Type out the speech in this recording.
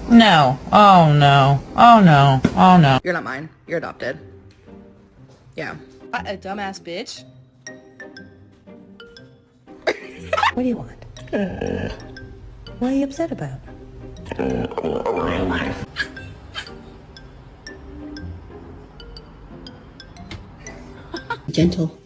No. Oh no. Oh no. Oh no. You're not mine. You're adopted. Yeah. A dumbass bitch. What do you want? What are you upset about? Gentle.